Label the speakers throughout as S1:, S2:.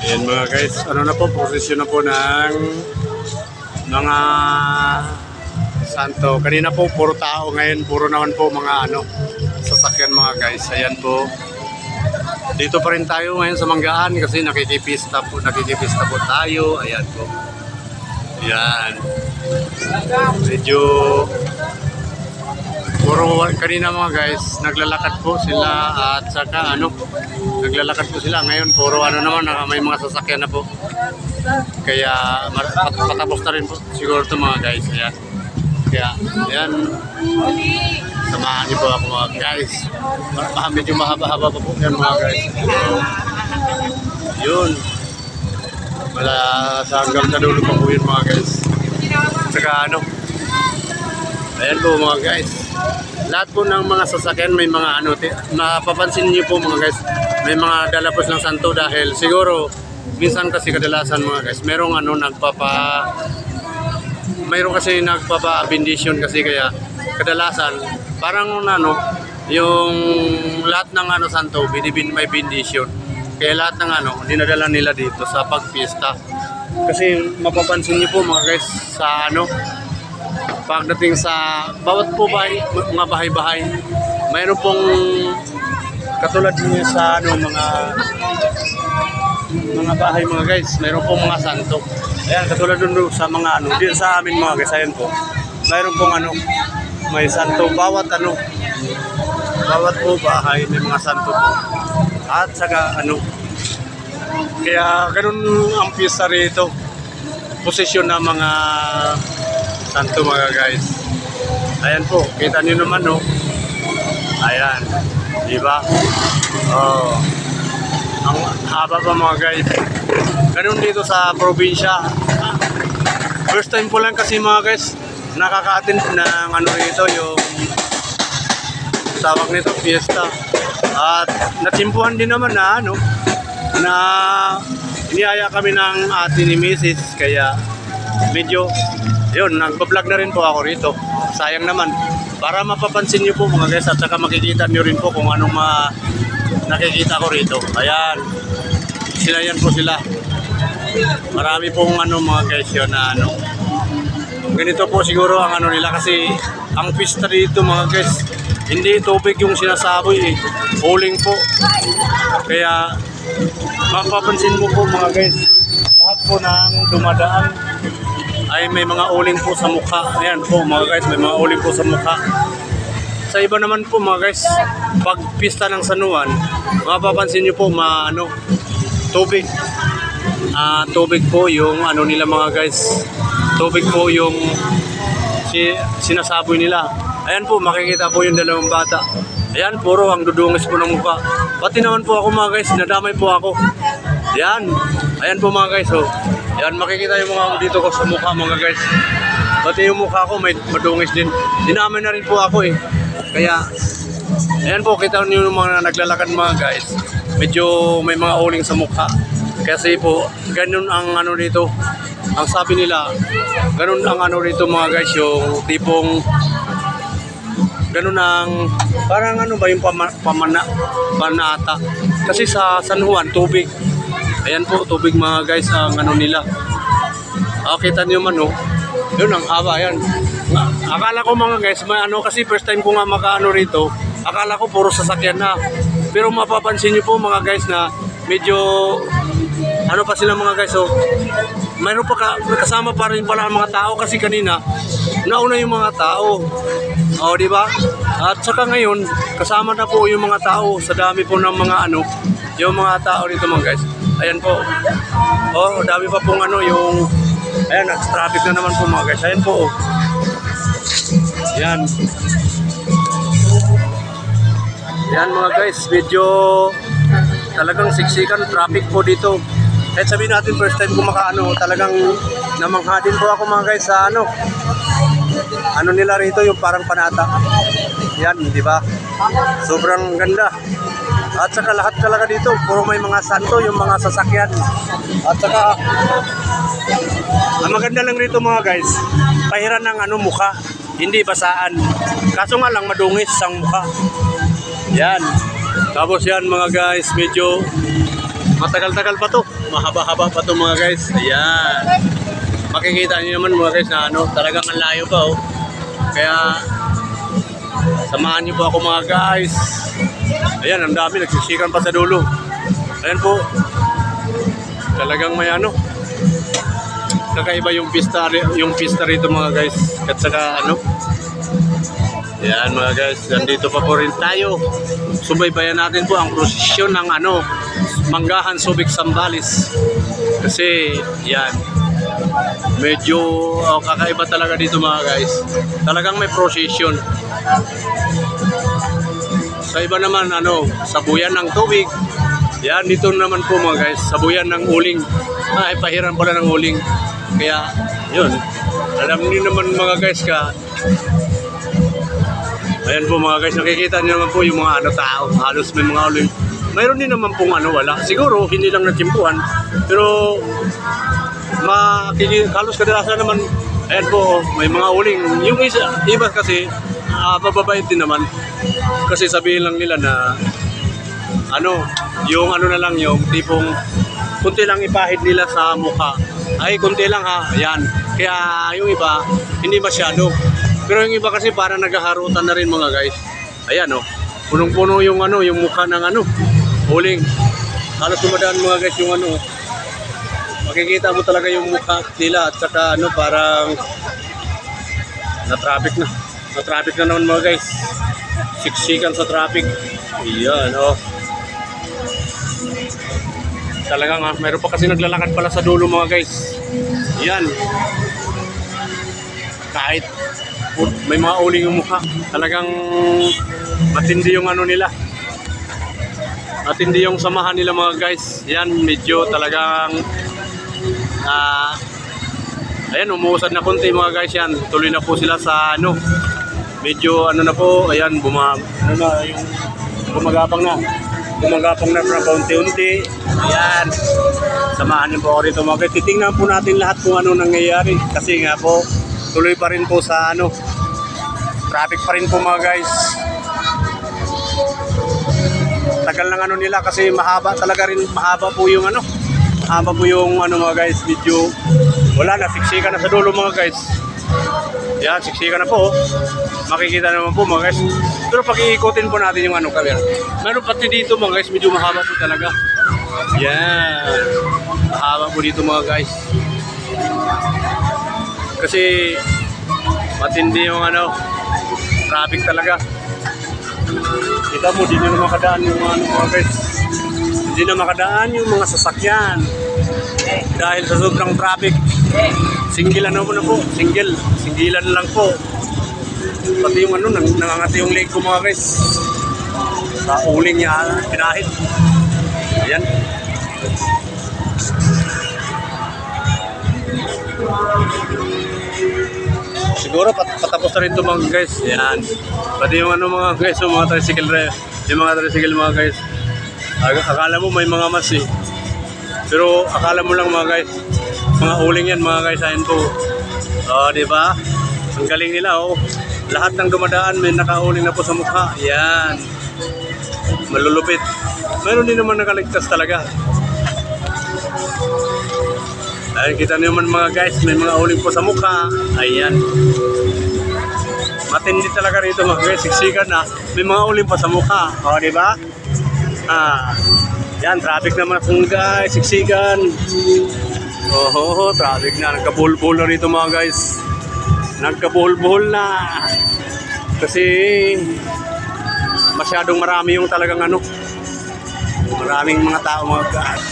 S1: Ayan mga guys, ano na po, posisyon na po ng mga santo. Kanina po puro tao, ngayon puro naman po mga sasakyan mga guys. Ayan po. Dito pa rin tayo ngayon sa Manggaan kasi nakikipista po tayo. Ayan po. Ayan. Medyo puro kanina mga guys, naglalakad po sila at saka naglalakad po sila. Ngayon puro naman, may mga sasakyan na po. Kaya patapos na rin po siguro ito mga guys. Ayan. Kaya ayan, samahan niyo po ako mga guys. Medyo mahaba-haba pa po yan mga guys. Yun. Wala sa hanggang sa dulo pa po yun mga guys. Saka ayan po mga guys. Lahat po ng mga sasakyan may mga mapapansin niyo po mga guys, may mga dala po ng santo dahil siguro minsan kasi kadalasan mga guys mayroong nagpapa-bendition kasi kaya kadalasan parang yung lahat ng santo may bendition. Kaya lahat ng dinadala nila dito sa pagpista. Kasi mapapansin niyo po mga guys sa pagdating sa bawat po mga bahay-bahay, mayroon pong katulad niyo sa mga bahay mga guys, mayroon pong mga santo. Ayan, katulad dun sa mga din sa amin mga guys, ayan po. Mayroon pong may santo bawat po bahay may mga santo po. At saka kaya ganun ang pista rito. Posisyon na mga santo mga guys. Ayan po, kita niyo naman Ayan, di ba? Oh. Ang haba pa mga guys. Ganun dito sa probinsya. First time ko lang kasi mga guys nakaka-attend ng rito yung tawag nito, fiesta. At natimpuhan din naman na niyaya kami ng ate ni Mrs. Kaya medyo yun, nagpa-vlog na rin po ako rito. Sayang naman. Para mapapansin nyo po mga guys at saka makikita nyo rin po kung anong nakikita ko rito. Ayan. Yan po sila. Marami pong mga guys yun na ganito po siguro ang nila kasi ang pista dito mga guys hindi tubig yung sinasaboy uling po. Kaya mapapansin mo po mga guys lahat po ng dumadaan ay may mga uling po sa mukha. Ayan po mga guys, may mga uling po sa mukha. Sa iba naman po mga guys, pag pista ng San Juan, mapapansin nyo po tubig. Tubig po yung nila mga guys. Tubig po yung sinasaboy nila. Ayan po, makikita po yung dalawang bata. Ayan, puro ang dudungis po ng mukha. Pati naman po ako mga guys, nadamay po ako. Ayan, ayan po mga guys. Yan, makikita yung mga dito ko sa mukha mga guys. Pati yung mukha ko may madungis din. Dinaman na rin po ako eh. Kaya, ayan po, kita niyo yung mga naglalakad mga guys. Medyo may mga uling sa mukha. Kasi po, ganun ang ano dito. Ang sabi nila, ganun ang ano dito mga guys, yung tipong ganun ang parang ano ba yung panata. Kasi sa San Juan, tubig. Ayan po, tubig mga guys, ang ano nila. Kita niyo man oh. Yun ang haba yan. Akala ko mga guys, may ano kasi first time ko nga makaano rito. Akala ko puro sasakyan na. Pero mapapansin niyo po mga guys na medyo ano pa sila mga guys, oh. Mayroon pa kasama pa rin pala ang mga tao kasi kanina nauna yung mga tao. Oh, di ba? At saka ngayon, kasama na po yung mga tao sa dami po ng mga ano, yung mga tao dito mga guys. Ayan po. Oh, dami pa pong ano yung ayan, traffic na naman po mga guys. Ayan po. Oh. Ayan. Ayan mga guys, medyo talagang siksikan traffic po dito. Kahit sabihin natin first time ko makaano, talagang namangha din po ako mga guys sa ano nila rito yung parang panata. Yan, di ba? Sobrang ganda. At saka lahat talaga dito, puro may mga santo, yung mga sasakyan. At saka ang maganda lang rito mga guys, pahiran ng ano mukha, hindi basaan. Kaso nga lang madungis ang mukha. Yan. Tapos yan mga guys, medyo matagal-tagal pa to. Mahaba-haba pa to mga guys. Ayan. Makikita niyo naman mga guys na ano, talagang ang layo pa oh. Kaya samahan niyo po ako mga guys. Ayan, ang dami nagsisikan pa sa dulo. Ayan po. Talagang may ano. Kakaiba yung pista rito mga guys. At saka ano. Ayan mga guys, nandito pa po rin tayo. Subaybayan natin po ang prosesyon ng ano, Manggahan Subic Zambales. Kasi yan, medyo kakaiba talaga dito mga guys. Talagang may prosesyon. Sa iba naman ano, sabuyan ng tubig. Yan, dito naman po mga guys, sabuyan ng uling. Ay, pahiran pala ng uling. Kaya, yun. Alam niyo naman mga guys ka. Ayan po mga guys, nakikita niyo naman po yung mga ano tao. Halos may mga uling. Mayroon din naman pong ano, wala. Siguro, hindi lang natsimpuhan. Pero, halos kadalasan naman, ayan po, may mga uling. Yung iba kasi, mababait din naman. Kasi sabihin lang nila na, ano, yung ano na lang, yung tipong, kunti lang ipahid nila sa mukha. Ay, kunti lang ha, ayan. Kaya yung iba, hindi masyado. Pero yung iba kasi parang naghaharutan na rin mga guys. Ayan oh, punong-puno yung ano, yung mukha ng ano, uling. Halos dumadaan mga guys yung ano. Makikita mo talaga yung mukha nila at saka ano, parang na-traffic na. Na-traffic na naman mga guys. Siksikan sa traffic. Ayan oh. Talagang mayroon pa kasi naglalakad pala sa dulo mga guys. Ayan. Kahit may mga uling yung mukha, talagang matindi yung ano nila, matindi yung samahan nila mga guys. Yan, medyo talagang ayan, umuusad na konti mga guys. Yan, tuloy na po sila sa ano, medyo ano na po, ayan, ano na, yung gumagapang na paunti-unti. Ayan, samahan niyo po ako rito mga guys. Titingnan po natin lahat kung ano nangyayari kasi nga po tuloy pa rin po sa ano, traffic pa rin po mga guys. Tagal ng ano nila kasi mahaba talaga rin, mahaba po yung ano, mahaba po yung ano mga guys. Medyo wala na, siksika na sa dulo mga guys. Yan, siksika na po. Makikita naman po mga guys. Pero pag iikutin po natin yung ano camera, meron pati dito mga guys, medyo mahaba po talaga. Yan, mahaba po dito mga guys. Kasi matindi yung ano, traffic talaga. Kita mo, di na makadaan yung ano mga guys. Hindi na makadaan yung mga sasakyan. Dahil sa sobrang traffic. Singgilan na po. Singgilan lang po. Pati yung ano, nangangati yung leg ko mga guys. Sa uling niya, pinahid. Ayan. siguro patapos na rin ito mga guys. Yan. Pati yung ano mga guys, yung mga tricycle mga guys. Akala mo may mga mas eh. Pero akala mo lang mga guys. Mga uling yan mga guys. Ayan po. Di ba? Ang galing nila oh. Lahat ng dumadaan may nakauling na po sa mukha. Yan. Malulupit. Meron din naman nakaligtas talaga. Ayan, kita niyo naman mga guys, may mga uling po sa mukha. Ayan. Matindi talaga rito mga guys, siksikan na. May mga uling po sa mukha. O, di ba? Yan, traffic naman po guys, siksikan. Traffic na. Nagkabuhol-buhol na rito mga guys. Nagkabuhol-buhol na. Kasi masyadong marami yung talagang ano. Maraming mga tao mga guys.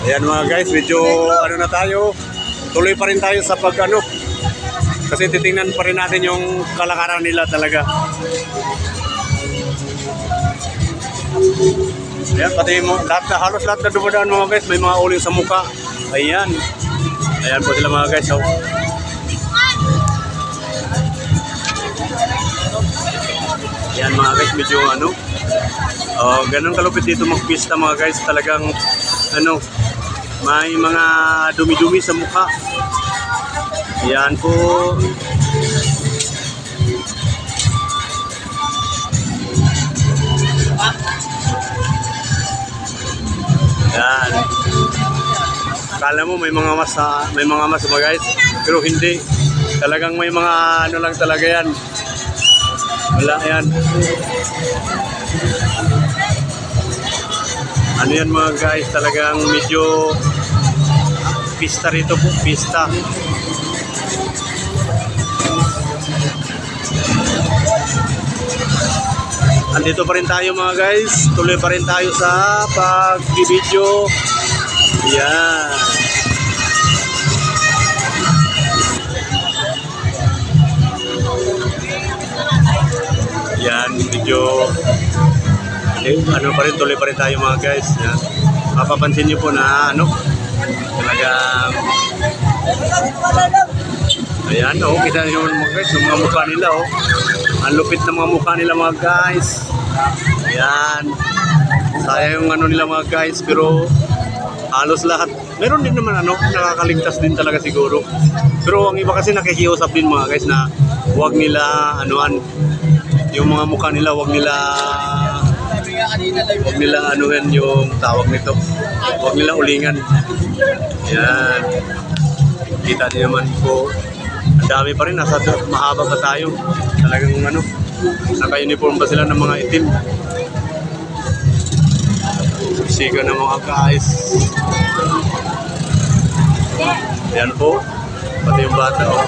S1: Ayan mga guys, medyo ano na tayo, tuloy pa rin tayo sa pag-ano. Kasi titingnan pa rin natin yung kalakaran nila talaga. Ayan, pati mo, halos lahat na dumadaan mga guys, may mga uling sa mukha. Ayan. Ayan po sila mga guys. Oh. Ayan mga guys, medyo ano. Ganun kalupit dito magpista mga guys. Talagang ano, may mga dumi-dumi sa mukha. Yan po. Yan. Akala mo may mga mas mga guys, pero hindi. Talagang may mga ano lang talaga yan. Wala yan. Ano yan mga guys, talagang medyo pista rito po, pista. Andito pa rin tayo mga guys, tuloy pa rin tayo sa pag-video. Yan. Yan, medyo ano pa rin, tuloy pa rin tayo mga guys. Yan. Mapapansin nyo po na ano, talagang ayan oh, kita nyo mga guys, yung mga mukha nila oh. Ang lupit ng mga mukha nila mga guys. Ayan. Sayang yung ano nila mga guys, pero halos lahat. Meron din naman ano, nakakaligtas din talaga siguro. Pero ang iba kasi nakikiusap din mga guys na huwag nila anuan yung mga mukha nila, huwag nila anuhan yung tawag nito. Huwag nila ulingan. Yan. Kita din naman po. Ang dami pa rin. Nasa mahaba pa tayo. Talagang ano, naka-uniform pa sila ng mga itim. Siga ng mga guys. Yan po. Pati yung bata oh.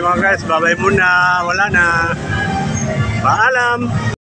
S1: mga guys, bye-bye muna. Wala na. Paalam.